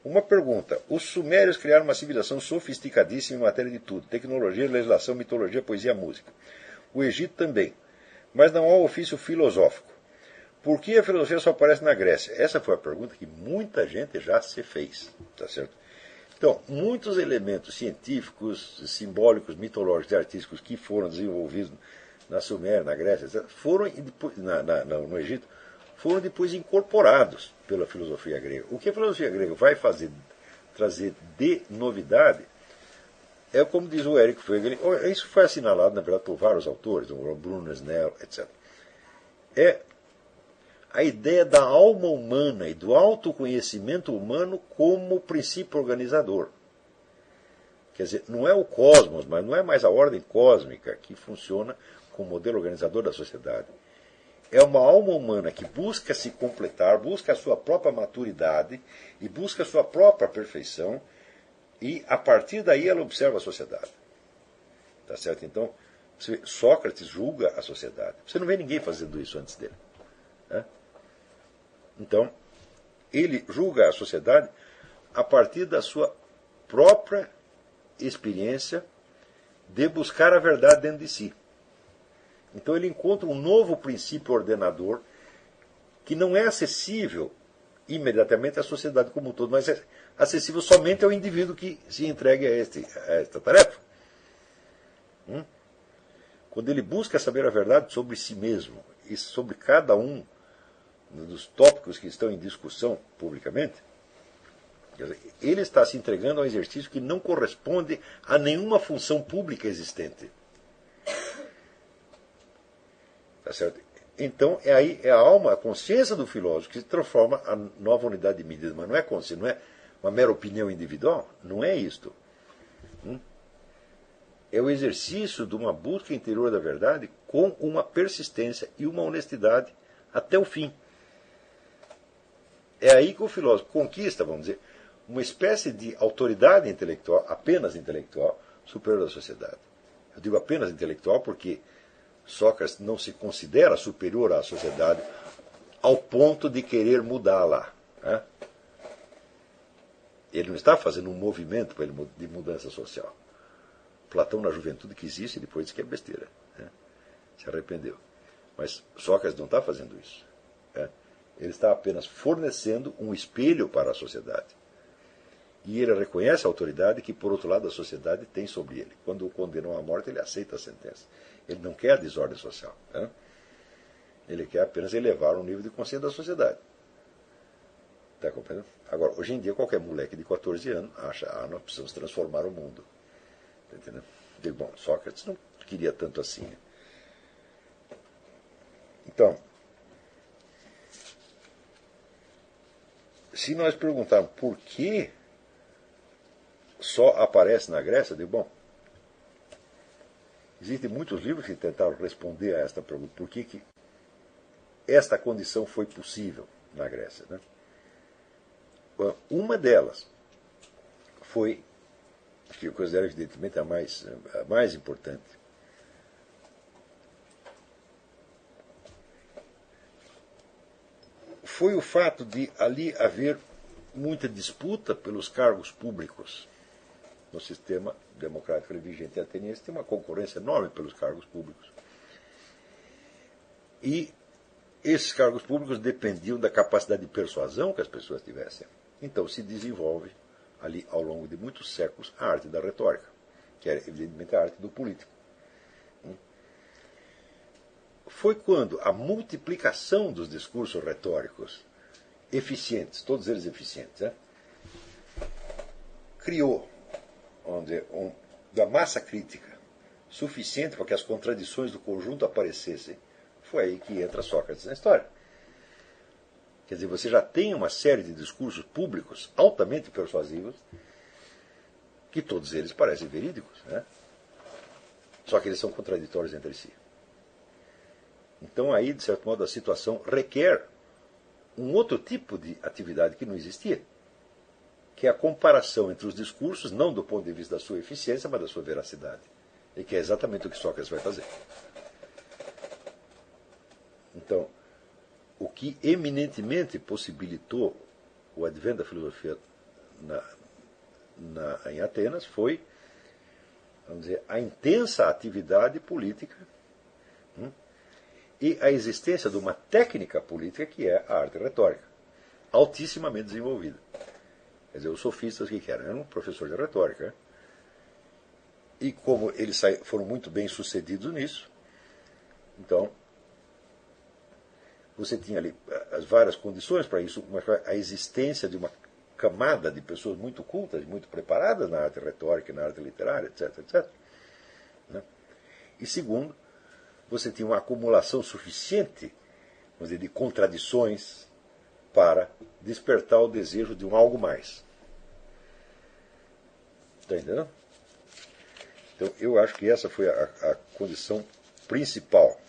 Uma pergunta. Os sumérios criaram uma civilização sofisticadíssima em matéria de tudo. Tecnologia, legislação, mitologia, poesia, música. O Egito também. Mas não há ofício filosófico. Por que a filosofia só aparece na Grécia? Essa foi a pergunta que muita gente já se fez. Tá certo? Então, muitos elementos científicos, simbólicos, mitológicos e artísticos que foram desenvolvidos na Suméria, na Grécia, etc., foram, no Egito, foram depois incorporados pela filosofia grega. O que a filosofia grega vai trazer de novidade é, como diz o Eric Fögel, isso foi assinalado, na verdade, por vários autores, o Bruno Snell, etc. É a ideia da alma humana e do autoconhecimento humano como princípio organizador. Quer dizer, não é o cosmos, mas não é mais a ordem cósmica que funciona como modelo organizador da sociedade. É uma alma humana que busca se completar, busca a sua própria maturidade e busca a sua própria perfeição, e a partir daí ela observa a sociedade. Tá certo? Então, Sócrates julga a sociedade. Você não vê ninguém fazendo isso antes dele. Né? Então, ele julga a sociedade a partir da sua própria experiência de buscar a verdade dentro de si. Então ele encontra um novo princípio ordenador que não é acessível imediatamente à sociedade como um todo, mas é acessível somente ao indivíduo que se entregue a esta tarefa. Quando ele busca saber a verdade sobre si mesmo e sobre cada um dos tópicos que estão em discussão publicamente, ele está se entregando a um exercício que não corresponde a nenhuma função pública existente. Tá certo? Então, é a alma, a consciência do filósofo que se transforma a nova unidade de medida. Mas não é consciência, não é uma mera opinião individual. Não é isto. É o exercício de uma busca interior da verdade com uma persistência e uma honestidade até o fim. É aí que o filósofo conquista, vamos dizer, uma espécie de autoridade intelectual, apenas intelectual, superior à sociedade. Eu digo apenas intelectual porque Sócrates não se considera superior à sociedade ao ponto de querer mudá-la. Né? Ele não está fazendo um movimento de mudança social. Platão, na juventude, quis isso e depois disse que é besteira. Né? Se arrependeu. Mas Sócrates não está fazendo isso. Né? Ele está apenas fornecendo um espelho para a sociedade. E ele reconhece a autoridade que, por outro lado, a sociedade tem sobre ele. Quando o condenam à morte, ele aceita a sentença. Ele não quer a desordem social. Né? Ele quer apenas elevar o nível de consciência da sociedade. Está compreendendo? Agora, hoje em dia, qualquer moleque de 14 anos acha que nós precisamos transformar o mundo. Está entendendo? Digo, bom, Sócrates não queria tanto assim. Então, se nós perguntarmos por que só aparece na Grécia, digo, bom, existem muitos livros que tentaram responder a esta pergunta. Por que esta condição foi possível na Grécia? Né? Uma delas foi, que eu considero evidentemente a mais importante, foi o fato de ali haver muita disputa pelos cargos públicos. No sistema democrático vigente ateniense tem uma concorrência enorme pelos cargos públicos. E esses cargos públicos dependiam da capacidade de persuasão que as pessoas tivessem. Então se desenvolve ali, ao longo de muitos séculos, a arte da retórica, que era evidentemente a arte do político. Foi quando a multiplicação dos discursos retóricos eficientes, todos eles eficientes, né, criou da massa crítica suficiente para que as contradições do conjunto aparecessem. Foi aí que entra Sócrates na história. Quer dizer, você já tem uma série de discursos públicos altamente persuasivos, que todos eles parecem verídicos, né? Só que eles são contraditórios entre si. Então aí, de certo modo, a situação requer um outro tipo de atividade que não existia, que é a comparação entre os discursos, não do ponto de vista da sua eficiência, mas da sua veracidade. E que é exatamente o que Sócrates vai fazer. Então, o que eminentemente possibilitou o advento da filosofia em Atenas foi, vamos dizer, a intensa atividade política e a existência de uma técnica política que é a arte retórica, altissimamente desenvolvida. Quer dizer, os sofistas que eram? Eram um professor de retórica. Né? E como eles foram muito bem sucedidos nisso, então você tinha ali as várias condições para isso, a existência de uma camada de pessoas muito cultas, muito preparadas na arte retórica, na arte literária, etc. etc. Né? E segundo, você tinha uma acumulação suficiente, vamos dizer, de contradições para despertar o desejo de um algo mais. Está entendendo? Então, eu acho que essa foi a condição principal